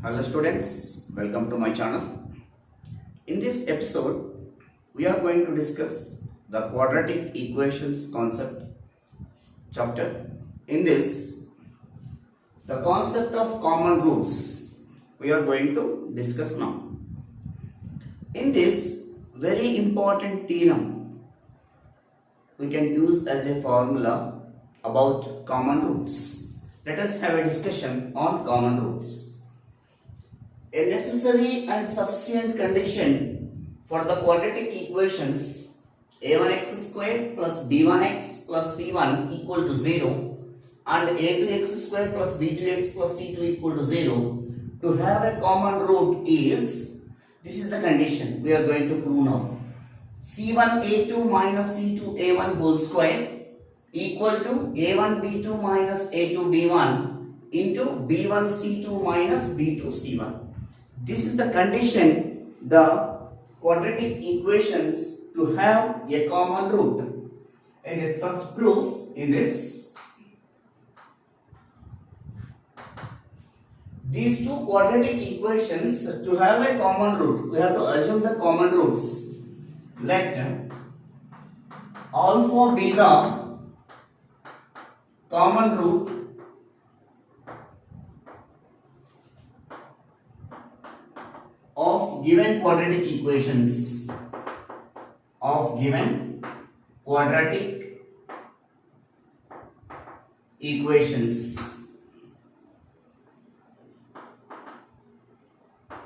Hello students, welcome to my channel. In this episode, we are going to discuss the quadratic equations concept chapter. In this, the concept of common roots we are going to discuss now. In this very important theorem, we can use as a formula about common roots. Let us have a discussion on common roots. A necessary and sufficient condition for the quadratic equations a1x square plus b1x plus c1 equal to 0 and a2x square plus b2x plus c2 equal to 0 to have a common root is, this is the condition we are going to prove now. c1a2 minus c2a1 whole square equal to a1b2 minus a2b1 into b1c2 minus b2c1. This is the condition, the quadratic equations to have a common root. In this first proof, in this, these two quadratic equations to have a common root, we have to assume the common roots. Let alpha be the common root of given quadratic equations,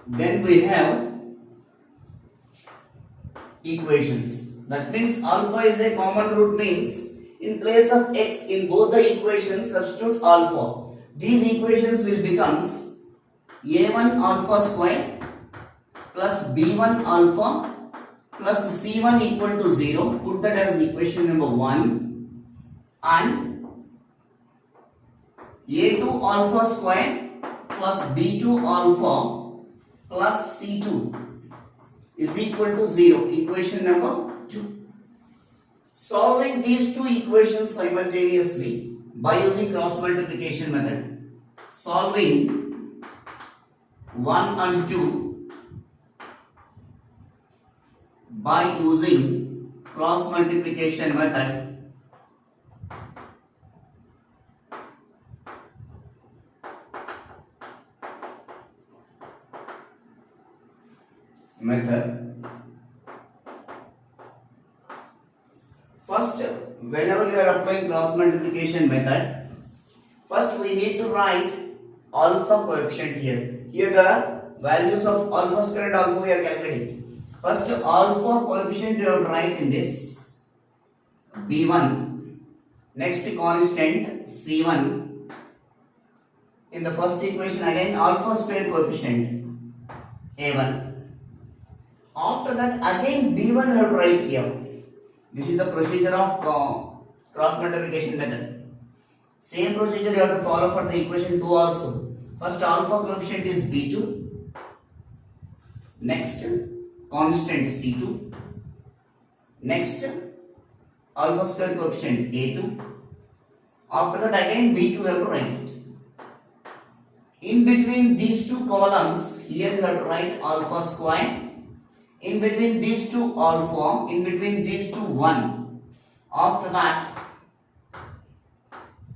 then we have equations. That means alpha is a common root, means in place of x in both the equations substitute alpha. These equations will becomes a1 alpha square plus b1 alpha plus c1 equal to 0. Put that as equation number 1. And a2 alpha square plus b2 alpha plus c2 is equal to 0. Equation number 2. Solving these two equations simultaneously by using cross multiplication method. Solving 1 and 2 by using cross multiplication method. First, whenever you are applying cross multiplication method, first we need to write alpha coefficient here. Here the values of alpha square and alpha we are calculating. First, alpha coefficient you have to write in this b1. Next, constant c1. In the first equation again alpha square coefficient a1. After that again b1 you have to write here. This is the procedure of cross multiplication method. Same procedure you have to follow for the equation 2 also. First, alpha coefficient is b2. Next, constant c2. Next, alpha square coefficient a2. After that again b2 you have to write it. In between these two columns, here you have to write alpha square. In between these two alpha, in between these two 1. After that,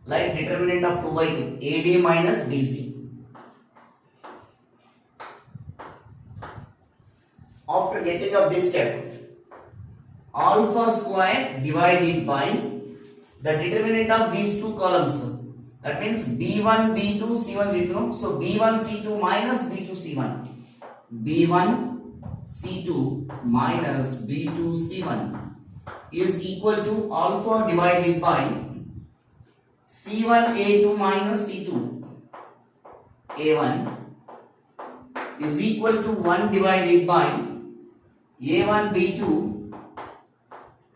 like determinant of 2 by 2, AD minus BC. After getting of this step, alpha square divided by the determinant of these two columns. That means B1, B2, C1, C2. So B1, C2 minus B2, C1. B1, C2 minus B2, C1 is equal to alpha divided by C1, A2 minus C2, A1 is equal to 1 divided by A1, B2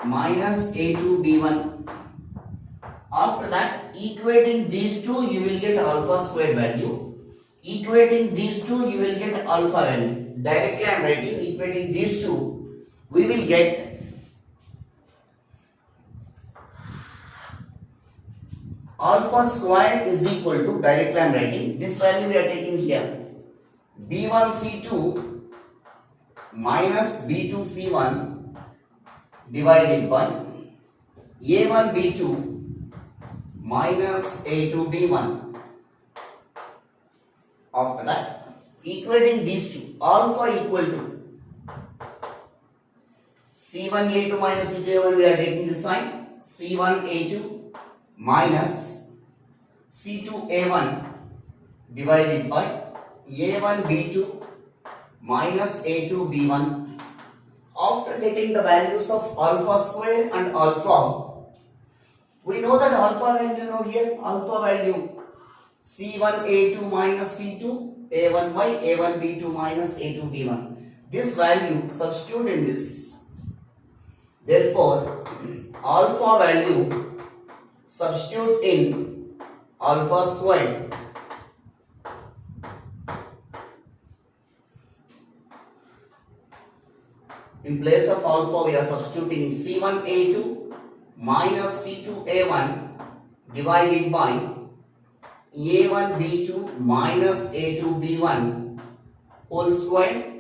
minus A2, B1. After that, equating these two, you will get alpha square value. Equating these two, you will get alpha value. Directly I am writing, equating these two, we will get alpha square is equal to, directly I am writing, this value we are taking here. B1 C2 minus B2 C1 divided by A1 B2 minus A2 B1. After that, equating these two, alpha equal to C1 A2 minus C2 A1, we are taking the sign C1 A2 minus C2 A1 divided by A1 B2 minus A2 B1. After getting the values of alpha square and alpha, we know that alpha value here, alpha value C1 A2 minus C2 A1 by A1 B2 minus A2 B1. This value substitute in this. Therefore, alpha value substitute in alpha square. In place of alpha, we are substituting C1 A2 minus C2 A1 divided by A1 B2 minus A2 B1 whole square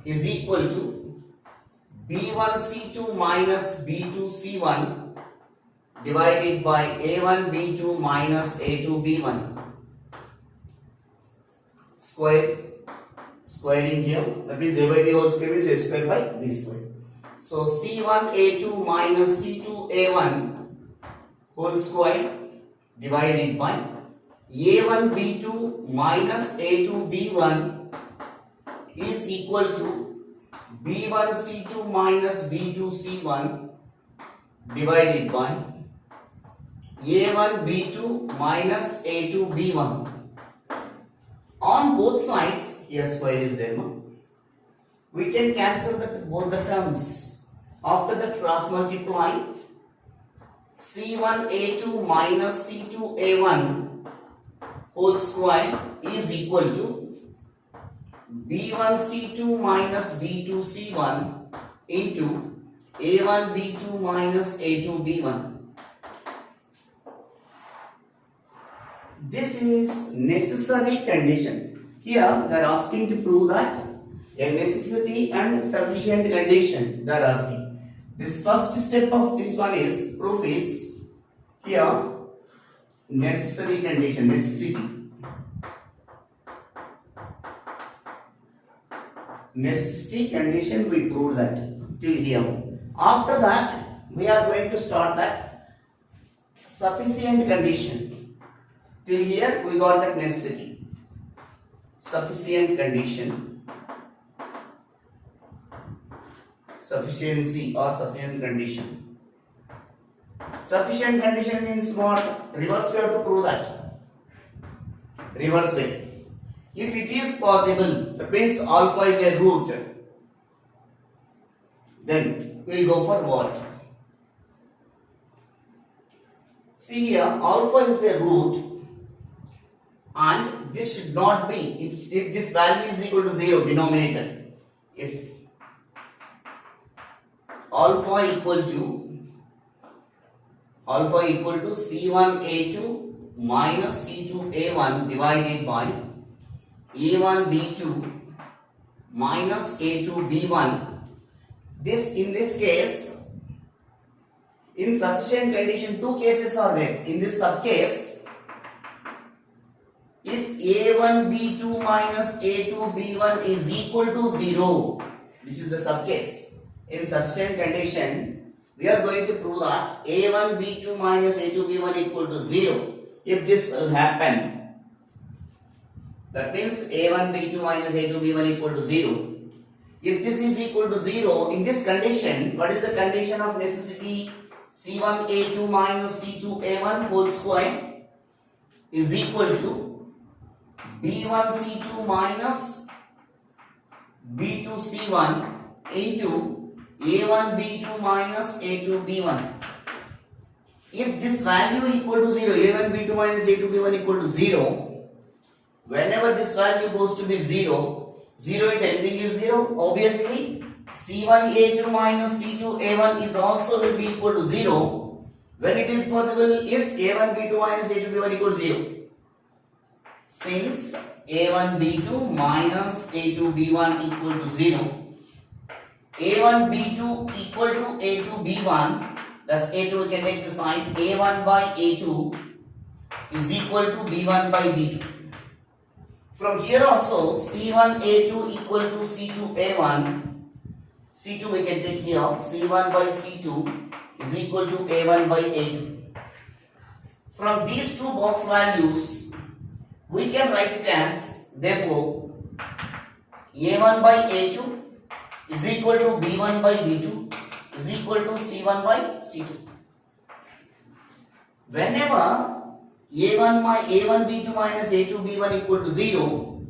is equal to B1 C2 minus B2 C1 divided by A1 B2 minus A2 B1 squaring here, that means A by B whole square is A square by B square. So C1 A2 minus C2 A1 whole square divided by A1 B2 minus A2 B1 is equal to B1 C2 minus B2 C1 divided by A1 B2 minus A2 B1. On both sides, here square is there, no? We can cancel both the terms. After that, cross multiply C1 A2 minus C2 A1 whole square is equal to B1 C2 minus B2 C1 into A1 B2 minus A2 B1. This is necessary condition. Here they are asking to prove that a necessity and sufficient condition they are asking. This first step of this one is proof is here necessary condition, necessity. Necessity condition we proved that till here. After that we are going to start that sufficient condition. Till here we got that necessity. Sufficient condition. Sufficiency or sufficient condition. Sufficient condition means what? Reverse way to prove that. Reverse way. If it is possible, that means alpha is a root, then we will go for what? See here, alpha is a root and this should not be, if this value is equal to 0, denominator, if alpha equal to C1A2 minus C2A1 divided by A1 B2 minus A2 B1. In this case, in sufficient condition, two cases are there. In this subcase, if A1 B2 minus A2 B1 is equal to 0, this is the subcase. In sufficient condition, we are going to prove that A1 B2 minus A2 B1 equal to 0. If this will happen, that means A1 B2 minus A2 B1 equal to 0. If this is equal to 0, in this condition, what is the condition of necessity? C1 A2 minus C2 A1 whole square is equal to B1 C2 minus B2 C1 into A1 B2 minus A2 B1. If this value equal to 0, A1 B2 minus A2 B1 equal to 0, whenever this value goes to be 0, 0 into anything is 0, obviously C1 A2 minus C2 A1 is also will be equal to 0 when it is possible if A1 B2 minus A2 B1 equal to 0. Since a1 b2 minus a2 b1 equal to 0, a1 b2 equal to a2 b1, thus a2 we can take the sign a1 by a2 is equal to b1 by b2. From here also c1 a2 equal to c2 a1, c2 we can take here c1 by c2 is equal to a1 by a2. From these two box values we can write it as, therefore a1 by a2 is equal to b1 by b2 is equal to c1 by c2. Whenever a1 b2 minus a2 b1 equal to 0,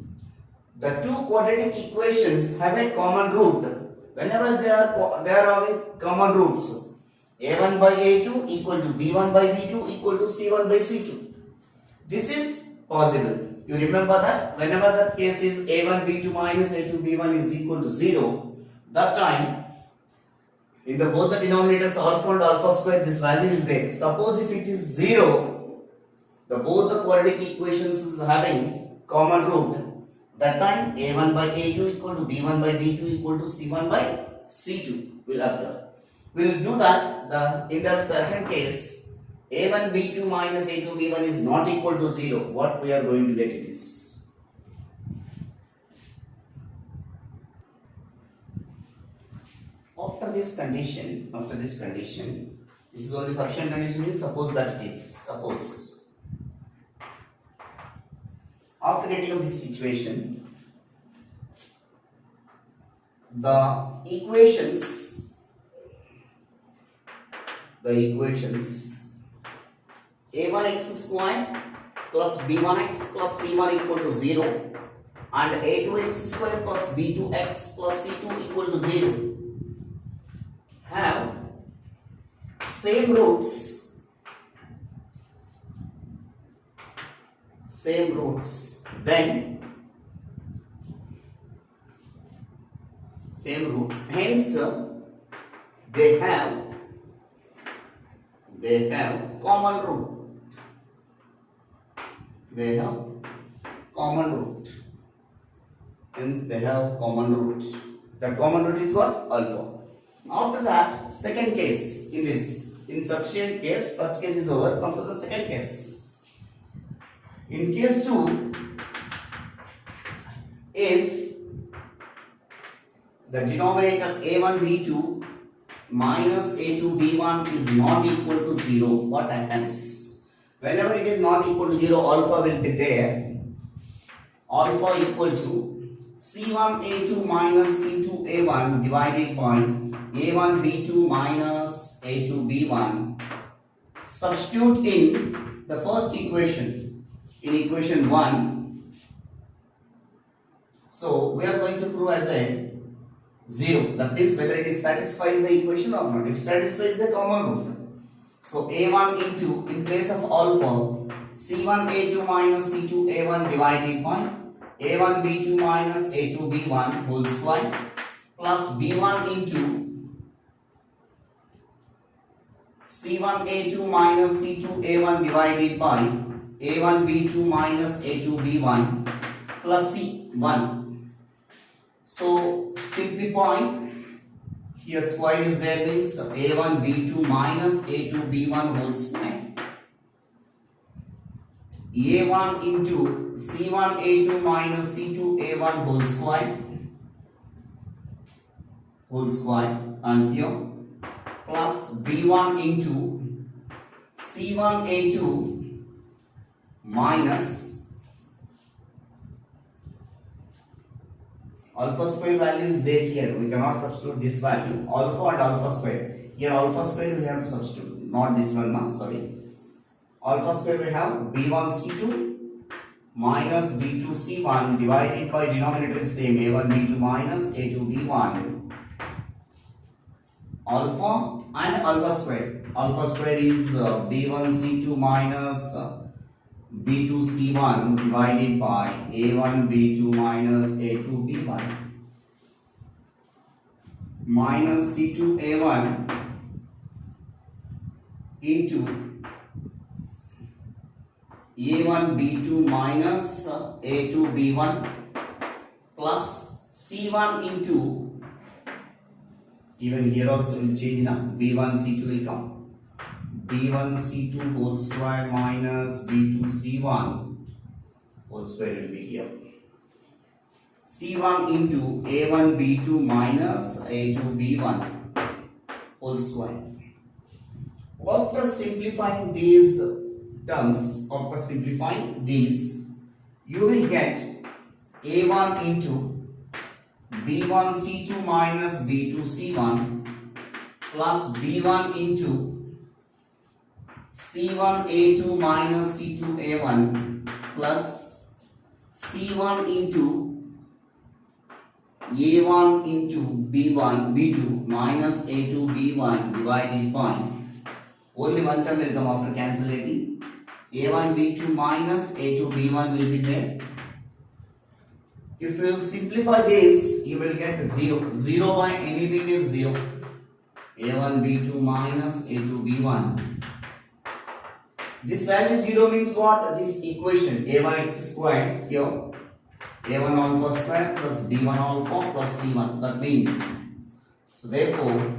the two quadratic equations have a common root. Whenever they are having common roots, a1 by a2 equal to b1 by b2 equal to c1 by c2. This is possible. You remember that whenever that case is a1 b2 minus a2 b1 is equal to 0, that time in the both the denominators alpha and alpha square this value is there. Suppose if it is 0, the both the quadratic equations is having common root, that time a1 by a2 equal to b1 by b2 equal to c1 by c2 will occur. We will do that in the second case. a1 b2 minus a2 b1 is not equal to 0. What we are going to get it is, after this condition, this is only sufficient condition is suppose that it is. Suppose after getting of this situation, the equations a1x square plus b1x plus c1 equal to 0 and a2x square plus b2x plus c2 equal to 0 have same roots, then hence they have common root. Hence they have common root. That common root is what? Alpha. After that, second case in this insufficient case, first case is over. Come to the second case. In case 2, if the denominator a1 b2 minus a2 b1 is not equal to 0, what happens? Whenever it is not equal to 0, alpha will be there. Alpha equal to c1 a2 minus c2 a1 divided by a1 b2 minus a2 b1. Substitute in the first equation, in equation 1. So we are going to prove as a 0. That means whether it is satisfies the equation or not. If satisfies the common root. So a1 into, in place of alpha, c1 a2 minus c2 a1 divided by a1 b2 minus a2 b1 whole square plus b1 into c1 a2 minus c2 a1 divided by a1 b2 minus a2 b1 plus c1. So simplify, here square is there, means a1 b2 minus a2 b1 whole square, a1 into c1 a2 minus c2 a1 whole square and here plus b1 into c1 a2 minus alpha square value is there here. We cannot substitute this value. Alpha and alpha square. Here alpha square we have to substitute. Not this one, no, sorry. Alpha square we have b1 c2 minus b2 c1 divided by denominator is same a1 b2 minus a2 b1. Alpha and alpha square. Alpha square is b1 c2 minus b2 c1 divided by a1 b2 minus a2 b1 minus c2 a1 into A1 B2 minus A2 B1 plus C1 into, even here also will change now, B1 C2 will come, B1 C2 whole square minus B2 C1 whole square will be here, C1 into A1 B2 minus A2 B1 whole square. After simplifying these terms, you will get A1 into B1 C2 minus B2 C1 plus B1 into C1 A2 minus C2 A1 plus C1 into A1 into B1 B2 minus A2 B1 divided by, only one term will come after cancellating, A1 B2 minus A2 B1 will be there. If you simplify this, you will get 0. 0 by anything is 0. A1 B2 minus A2 B1. This value 0 means what? This equation A1 x square here, A1 alpha square plus B1 alpha plus C1. That means, so therefore,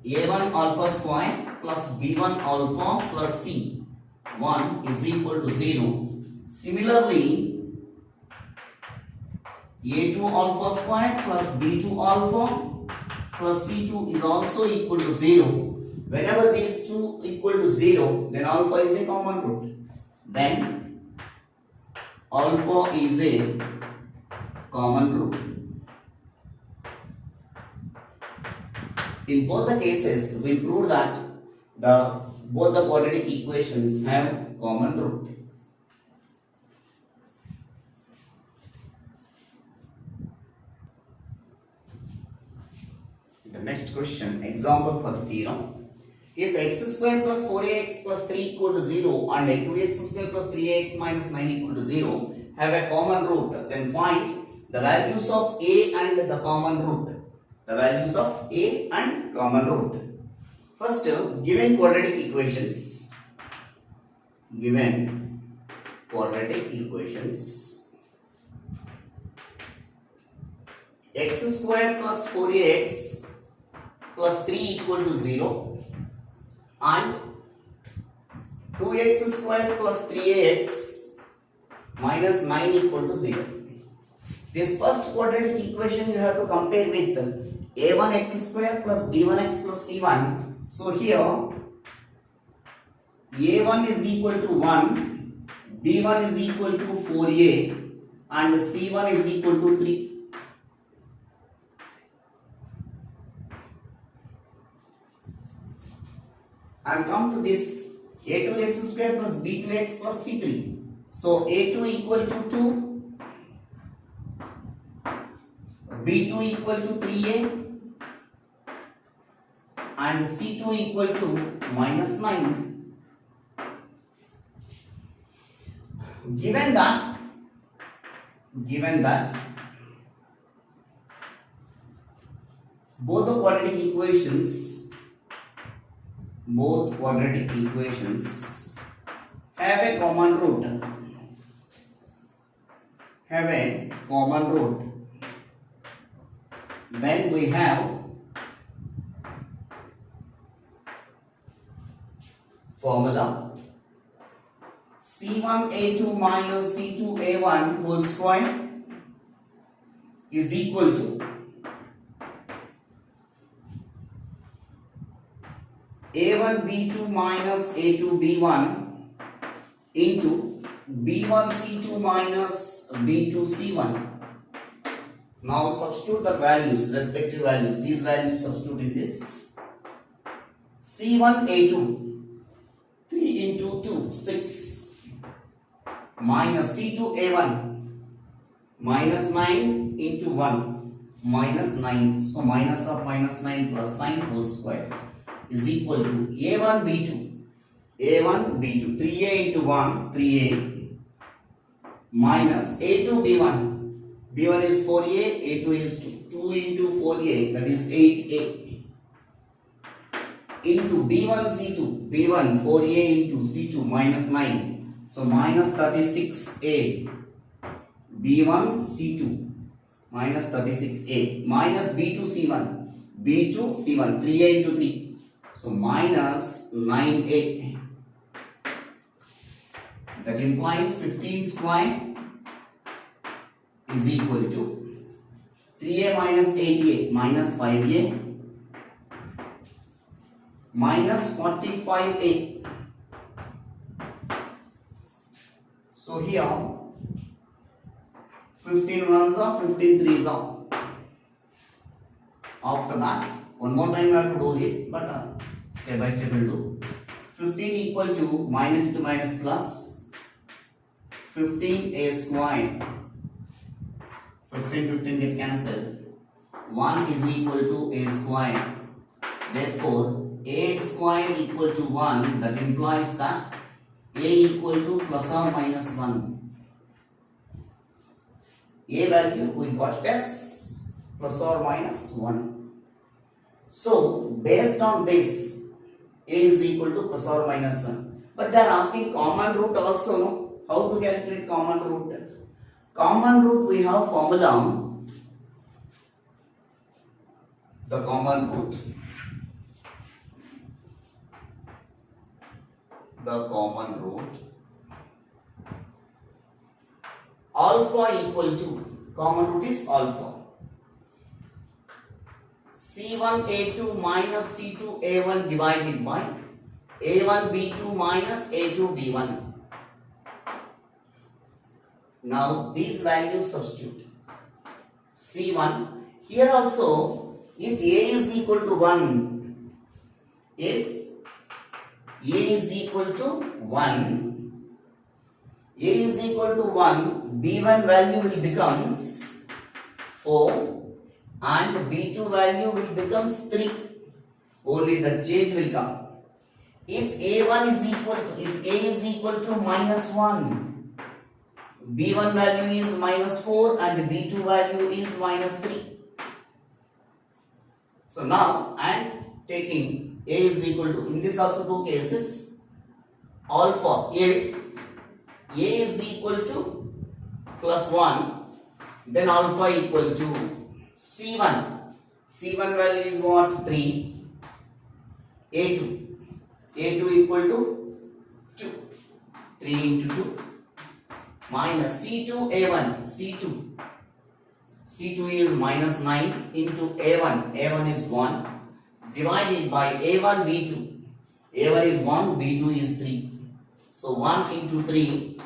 A1 alpha square plus B1 alpha plus C1 is equal to 0. Similarly, A2 alpha square plus B2 alpha plus C2 is also equal to 0. Whenever these two equal to 0, then alpha is a common root. Then alpha is a common root. In both the cases, we proved that both the quadratic equations have common root. The next question, example for the theorem. If x square plus 4ax plus 3 equal to 0 and 2x square plus 3ax minus 9 equal to 0 have a common root, then find the values of a and the common root. The values of a and common root. First, given quadratic equations, x square plus 4ax plus 3 equal to 0 and 2x square plus 3ax minus 9 equal to 0. This first quadratic equation you have to compare with a1x square plus b1x plus c1. So here a1 is equal to 1, b1 is equal to 4a and c1 is equal to 3. And come to this a2x square plus b2x plus c3. So a2 equal to 2, b2 equal to 3a and c2 equal to minus 9. Given that both quadratic equations have a common root, then we have formula C1A2 minus C2A1 whole square is equal to A1B2 minus A2B1 into B1C2 minus B2C1. Now substitute the values, respective values. These values substitute in this. C1A2, 3 into 2, 6, minus C2A1, minus 9 into 1, minus 9. So minus of minus 9 plus 9 whole square is equal to A1B2, 3A into 1, 3A, minus A2B1, B1 is 4A, A2 is 2 into 4A, that is 8A, into B1C2, B1 4A into C2 minus 9. So minus 36a b1 c2 minus 36a minus b2 c1 b2 c1 3a into 3. So minus 9a. That implies 15 square is equal to 3a minus 8a minus 5a minus 45a. So here 15 ones are 15 threes are. After that, one more time I have to do it, but step by step we will do. 15 equal to minus into minus plus 15a square. 15 get cancelled. 1 is equal to a square. Therefore, a square equal to 1. That implies that a equal to plus or minus 1. A value we got it as plus or minus 1. So, based on this, a is equal to plus or minus 1. But they are asking common root also, no? How to calculate common root? Common root we have formula. The common root. The common root. Alpha equal to, common root is alpha. C1a2 minus C2a1 divided by a1b2 minus a2b1. Now these values substitute. C1, here also if a is equal to 1, if a is equal to 1, a is equal to 1, b1 value will becomes 4 and b2 value will becomes 3. Only the change will come. If a1 is equal to, if a is equal to minus 1, b1 value is minus 4 and b2 value is minus 3. So now I am taking a is equal to, in this also two cases, alpha. If a is equal to plus 1, then alpha equal to C1. C1 value is what? 3. A2. A2 equal to 2. 3 into 2 minus C2 A1. C2. C2 is minus 9 into A1. A1 is 1 divided by A1 B2. A1 is 1, B2 is 3. So 1 into 3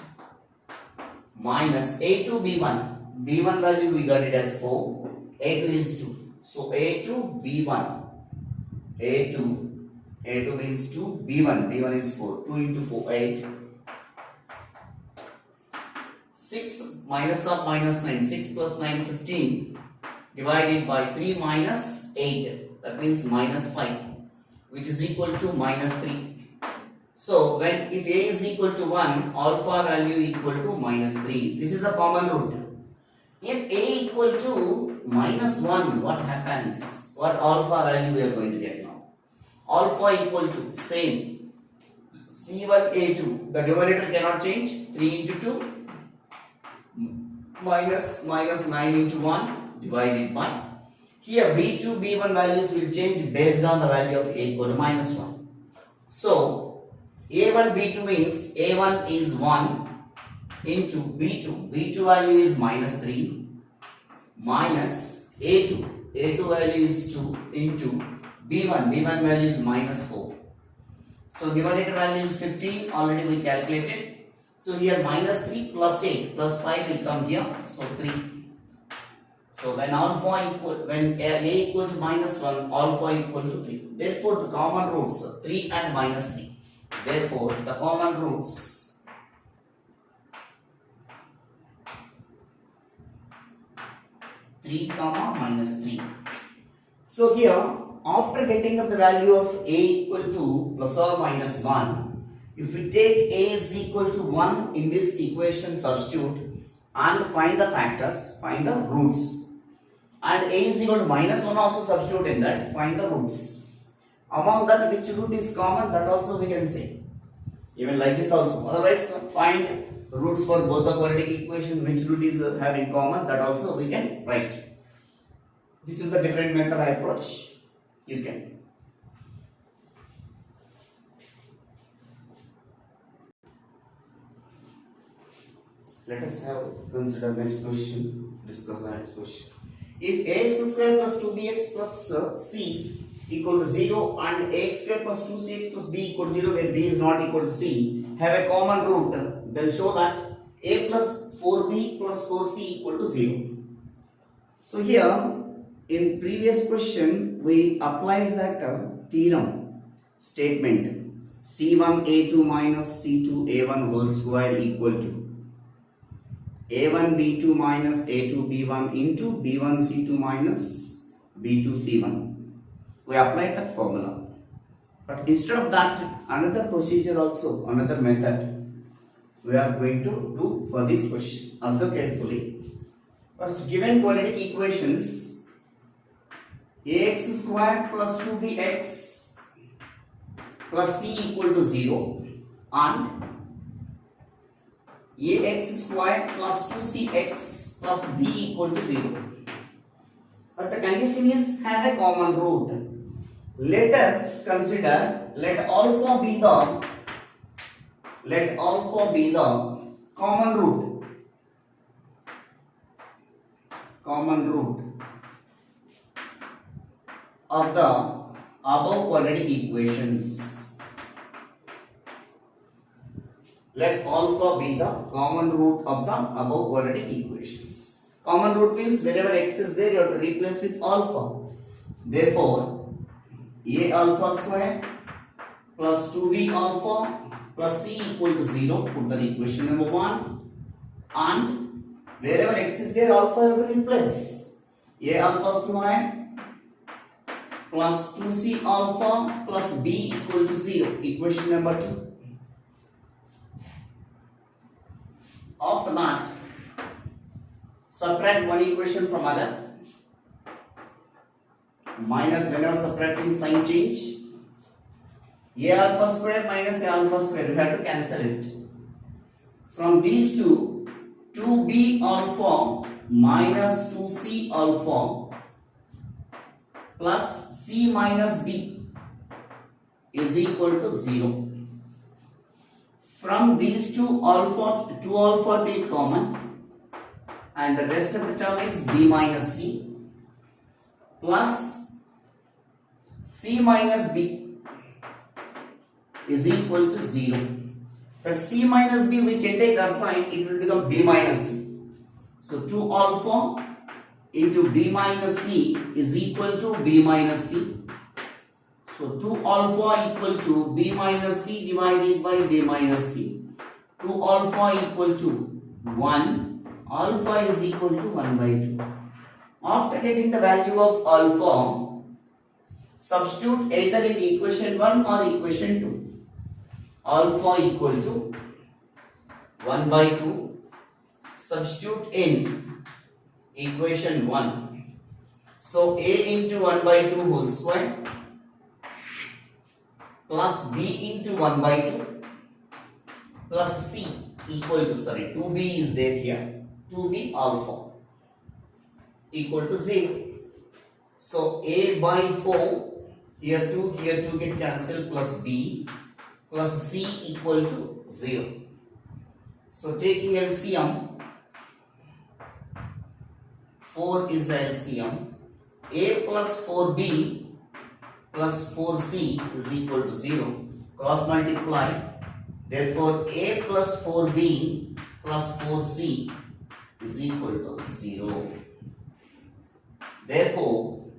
minus A2 B1. B1 value we got it as 4. A2 is 2. So A2 B1. A2 means 2. B1 is 4. 2 into 4, 8. 6 minus of minus 9. 6 plus 9, 15. Divided by 3 minus 8. That means minus 5. Which is equal to minus 3. So when if a is equal to 1, alpha value equal to minus 3. This is the common root. If a equal to minus 1, what happens? What alpha value we are going to get now? Alpha equal to same C1 A2. The denominator cannot change. 3 into 2 minus 9 into 1 divided by. Here B2 B1 values will change based on the value of a equal to minus 1. So A1 B2 means A1 is 1 into B2. B2 value is minus 3 minus A2. A2 value is 2 into B1. B1 value is minus 4. So numerator value is 15. Already we calculated. So here minus 3 plus 8 plus 5 will come here. So 3. So when alpha equal, when a equal to minus 1, alpha equal to 3. Therefore the common roots 3 and minus 3. Therefore, the common roots three comma minus 3. So here, after getting up the value of a equal to plus or minus 1, if we take a is equal to 1 in this equation, substitute and find the factors, find the roots. And a is equal to minus 1 also substitute in that, find the roots. Among that which root is common, that also we can say. Even like this also. Otherwise, find roots for both the quadratic equation. Which root is having common, that also we can write. This is the different method I approach. You can. Let us have consider next question. Discuss the next question. If ax square plus 2bx plus c equal to 0 and ax square plus 2cx plus b equal to 0 where b is not equal to c have a common root, then show that a plus 4b plus 4c equal to 0. So here in previous question we applied that theorem statement c1 a2 minus c2 a1 whole square equal to a1 b2 minus a2 b1 into b1 c2 minus b2 c1. We applied that formula, but instead of that another procedure also, another method we are going to do for this question. Observe carefully. First, given quadratic equations ax square plus 2bx plus c equal to 0 and ax square plus 2cx plus b equal to 0. But the condition is have a common root. Let us consider, let alpha be the common root of the above quadratic equations. Let alpha be the common root of the above quadratic equations. Common root means wherever x is there you have to replace with alpha. Therefore, a alpha square plus 2b alpha plus c equal to 0. Put the equation number 1 and wherever x is there alpha you have to replace. A alpha square plus 2c alpha plus b equal to 0. Equation number 2. After that, subtract one equation from other. Minus whenever subtracting sign change. A alpha square minus a alpha square, we have to cancel it. From these two, 2b alpha minus 2c alpha plus c minus b is equal to 0. From these two alpha take common and the rest of the term is b minus c plus c minus b is equal to 0. But c minus b we can take our sign, it will become b minus c. So 2 alpha into b minus c is equal to b minus c. So 2 alpha equal to b minus c divided by b minus c. 2 alpha equal to 1. Alpha is equal to 1 by 2. After getting the value of alpha, substitute either in equation 1 or equation 2. Alpha equal to 1 by 2. Substitute in equation 1. So a into 1 by 2 whole square plus b into 1 by 2 plus c equal to 2b is there here. 2b alpha equal to 0. So a by 4, here 2 get cancelled, plus b plus c equal to 0. So taking LCM, 4 is the LCM. A plus 4b plus 4c is equal to 0. Cross multiply. Therefore, a plus 4b plus 4c is equal to 0. Therefore,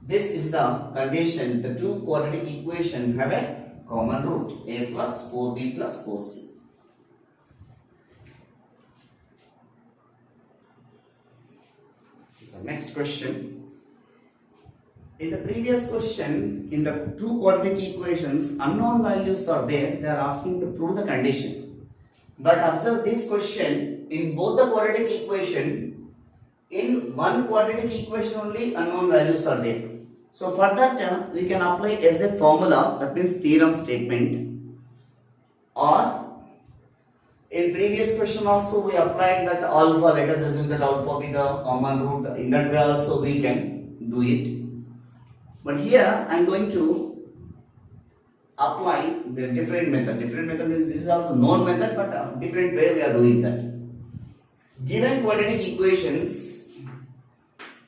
this is the condition, the two quadratic equation have a common root, a plus 4b plus 4c. So next question. In the previous question, in the two quadratic equations, unknown values are there. They are asking to prove the condition. But observe this question, in both the quadratic equation, in one quadratic equation only unknown values are there. So for that we can apply as a formula, that means theorem statement. Or in previous question also we applied that alpha, let us assume that alpha be the common root. In that way also we can do it. But here I am going to apply the different method. Different method means this is also known method, but different way we are doing that. Given quadratic equations,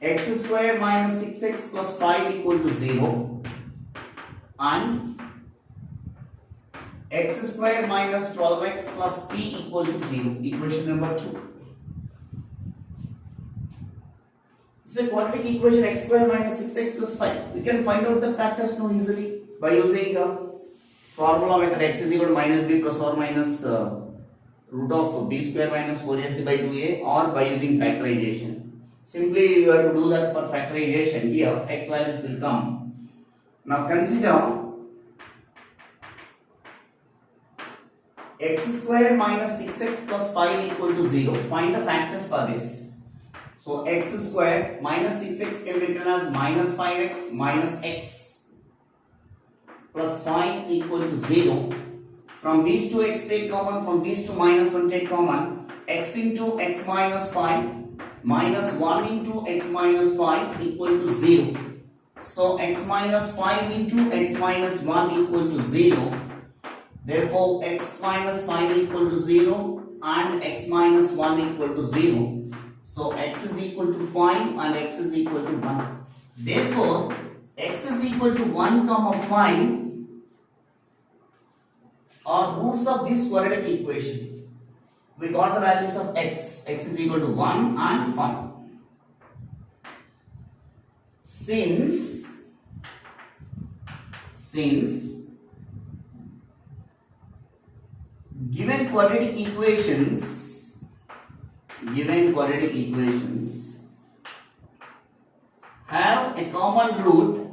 x square minus 6x plus 5 equal to 0 and x square minus 12x plus p equal to 0. Equation number 2. This is a quadratic equation, x square minus 6x plus 5. We can find out the factors now easily by using formula method. X is equal to minus b plus or minus root of b square minus 4ac by 2a, or by using factorization. Simply you have to do that for factorization. Here x values will come. Now consider x square minus 6x plus 5 equal to 0. Find the factors for this. So x square minus 6x can be written as minus 5x minus x plus 5 equal to 0. From these two x take common, from these two minus 1 take common. X into x minus 5 minus 1 into x minus 5 equal to 0. So x minus 5 into x minus 1 equal to 0. Therefore x minus 5 equal to 0 and x minus 1 equal to 0. So x is equal to 5 and x is equal to 1. Therefore x is equal to 1 comma 5 are roots of this quadratic equation. We got the values of x. X is equal to 1 and 5. Since given quadratic equations have a common root,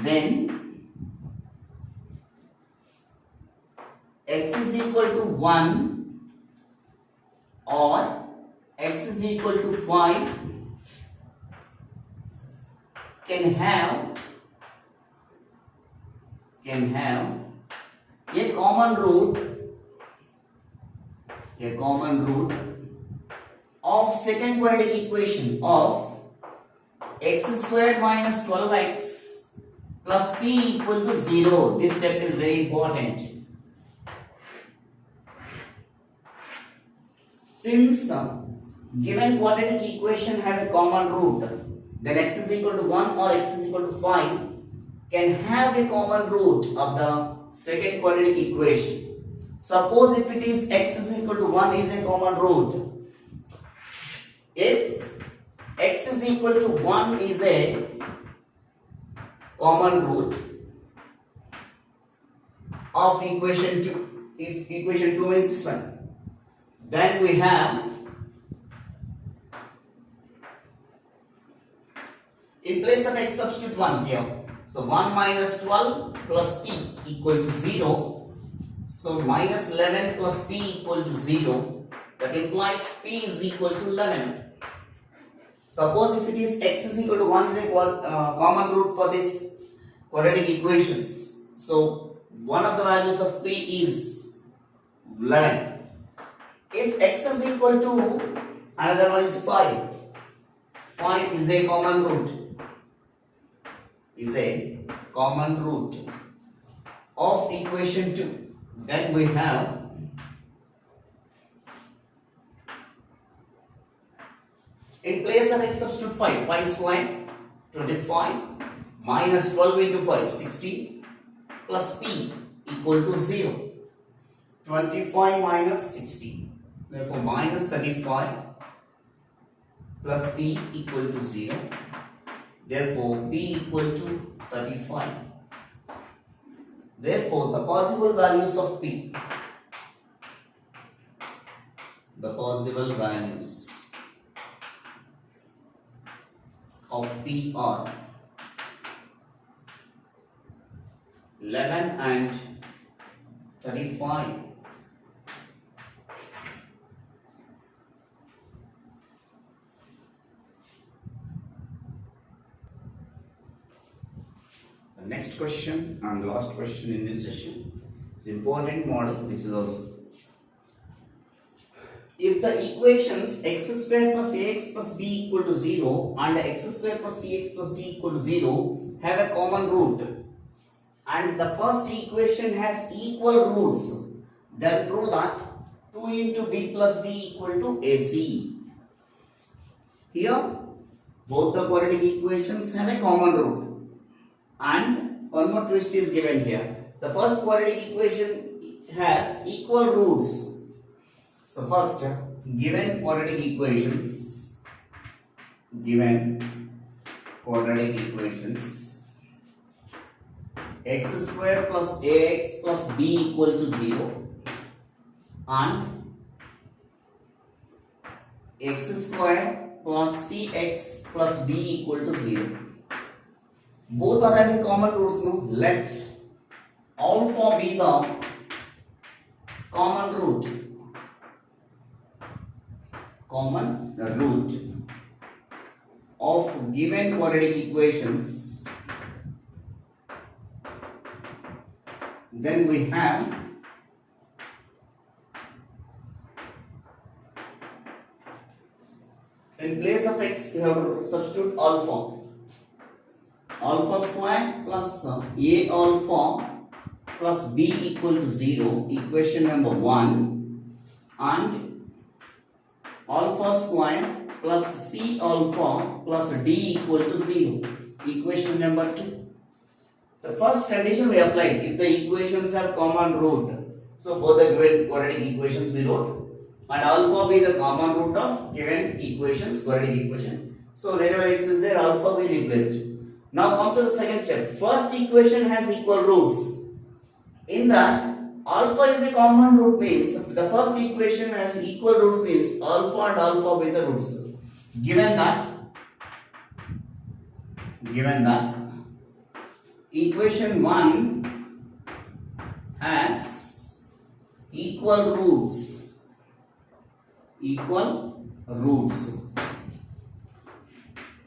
then x is equal to 1 or x is equal to 5 can have a common root of second quadratic equation of x square minus 12x plus p equal to 0. This step is very important. Since given quadratic equation have a common root, then x is equal to 1 or x is equal to 5 can have a common root of the second quadratic equation. Suppose if it is x is equal to 1 is a common root. If x is equal to 1 is a common root of equation 2, if equation 2 is this one, then we have in place of x substitute 1 here. So 1 minus 12 plus p equal to 0. So minus 11 plus p equal to 0. That implies p is equal to 11. Suppose if it is x is equal to 1 is a common root for this quadratic equations. So one of the values of p is 11. If x is equal to another one is 5. 5 is a common root. Of equation 2. Then we have in place of x substitute 5. 5 square 25 minus 12 into 5 60 plus p equal to 0. 25 minus 60. Therefore minus 35 plus p equal to 0. Therefore p equal to 35. Therefore the possible values of p, are 11 and 35. The question and last question in this session. It's important model. This is also. If the equations x square plus ax plus b equal to 0 and x square plus cx plus d equal to 0 have a common root and the first equation has equal roots, then prove that 2 into b plus d equal to ac. Here both the quadratic equations have a common root and one more twist is given here. The first quadratic equation has equal roots. So first, given quadratic equations x square plus ax plus b equal to 0 and x square plus cx plus d equal to 0. Both are having common roots. No? Let alpha be the common root of given quadratic equations. Then we have in place of x you have to substitute alpha square plus a alpha plus b equal to 0, equation number 1, and alpha square plus c alpha plus d equal to 0, equation number 2. The first condition we applied, if the equations have common root, so both the given quadratic equations we wrote, and alpha be the common root of given equations, quadratic equation. So wherever x is there, alpha we replaced. Now come to the second step. First equation has equal roots. In that, alpha is a common root means the first equation has equal roots means alpha and alpha be the roots. Given that equation 1 has equal roots,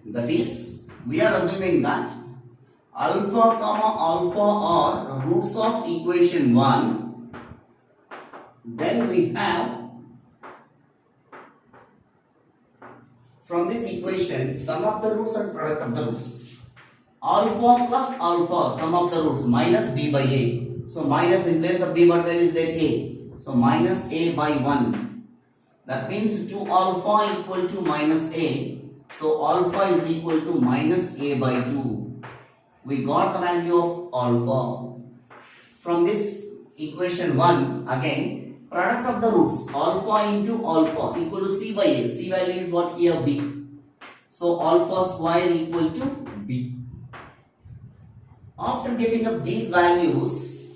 that is, we are assuming that alpha comma alpha are roots of equation 1. Then we have from this equation sum of the roots and product of the roots. Alpha plus alpha, sum of the roots, minus b by a. So minus in place of b, what value is there? A. So minus a by 1. That means 2 alpha equal to minus a. So alpha is equal to minus a by 2. We got the value of alpha. From this equation 1, again, product of the roots, alpha into alpha equal to c by a. C value is what here? B. So alpha square equal to b. After getting up these values,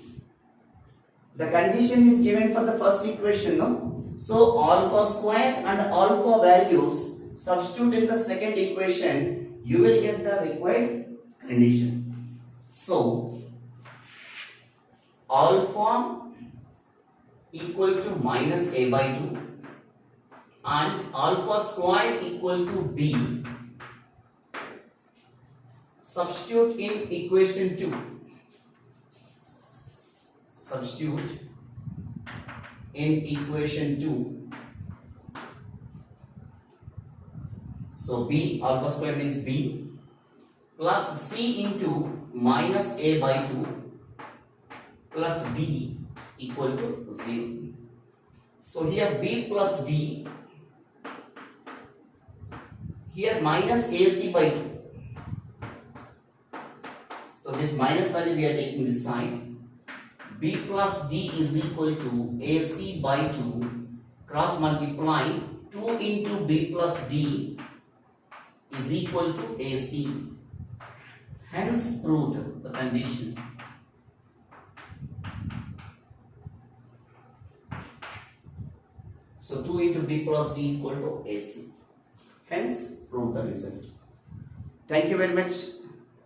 the condition is given for the first equation, no? So alpha square and alpha values substitute in the second equation, you will get the required condition. So alpha equal to minus a by 2 and alpha square equal to b. Substitute in equation 2. Substitute in equation 2. So b, alpha square means b, plus c into minus a by 2 plus d equal to 0. So here b plus d, here minus ac by 2. So this minus value we are taking this side. B plus D is equal to AC by 2 cross multiply 2 into B plus D is equal to AC. Hence proved the condition. So 2 into B plus D equal to AC. Hence proved the result. Thank you very much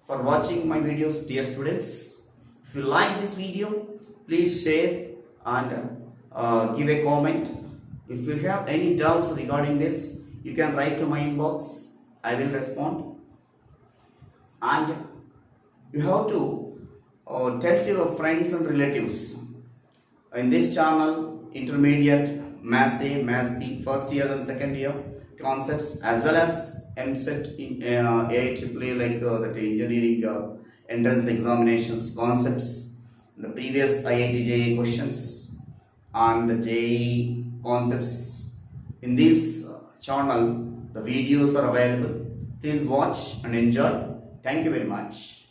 for watching my videos, dear students. If you like this video, please share and give a comment. If you have any doubts regarding this, you can write to my inbox. I will respond. And you have to tell to your friends and relatives. In this channel, intermediate, Maths A, Maths B, first year and second year concepts, as well as MSET in AIEEE, like that engineering entrance examinations concepts, the previous IIT JEE questions, and the JEE concepts. In this channel, the videos are available. Please watch and enjoy. Thank you very much.